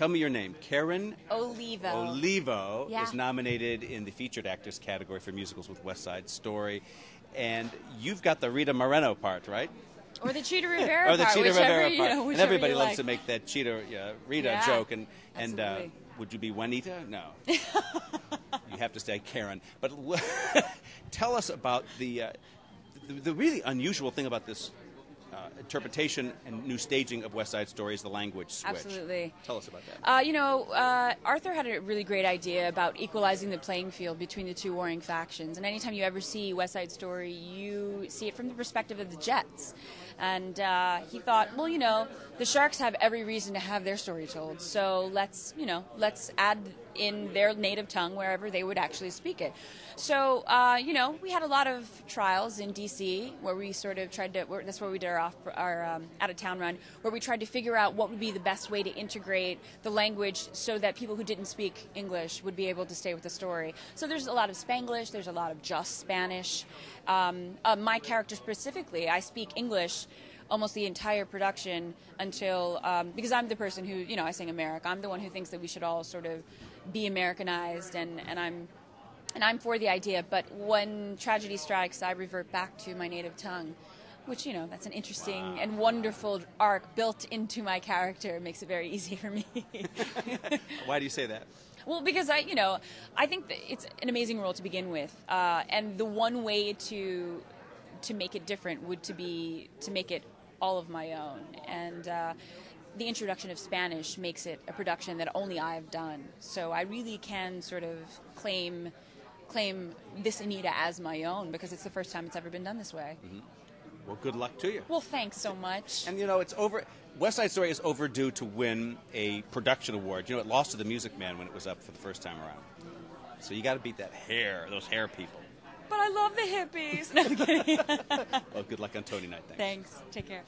Tell me your name. Karen Olivo. Olivo Yeah. is nominated in the featured actress category for musicals with West Side Story. And you've got the Rita Moreno part, right? Or the Cheetah Rivera Or the part. Cheetah whichever, Rivera part. And whichever everybody you loves like. to make that Cheetah Rita Yeah, joke. And absolutely. would you be Juanita? No. You have to stay Karen. But tell us about the really unusual thing about this interpretation and new staging of West Side Story is the language switch. Absolutely. Tell us about that. Arthur had a really great idea about equalizing the playing field between the two warring factions. And anytime you ever see West Side Story, you see it from the perspective of the Jets. And he thought, well, the Sharks have every reason to have their story told. So let's add in their native tongue wherever they would actually speak it. So, we had a lot of trials in D.C. where we sort of tried to, that's where we did our out-of-town run, where we tried to figure out what would be the best way to integrate the language so that people who didn't speak English would be able to stay with the story. So there's a lot of Spanglish, there's a lot of just Spanish. My character specifically, I speak English almost the entire production until, because I'm the person who, I sing America. I'm the one who thinks that we should all sort of be Americanized, and I'm for the idea. But when tragedy strikes, I revert back to my native tongue, which, that's an interesting and wonderful arc built into my character. It makes it very easy for me. Why do you say that? Well, because I think that it's an amazing role to begin with, and the one way to make it different would to make it all of my own, and the introduction of Spanish makes it a production that only I've done. So I really can sort of claim this Anita as my own because it's the first time it's ever been done this way. Mm-hmm. Well, good luck to you. Well, thanks so much. And it's over. West Side Story is overdue to win a production award. It lost to The Music Man when it was up for the first time around. So you got to beat those hair people. But I love the hippies. No, I'm kidding. Well, good luck on Tony night. Thanks. Take care.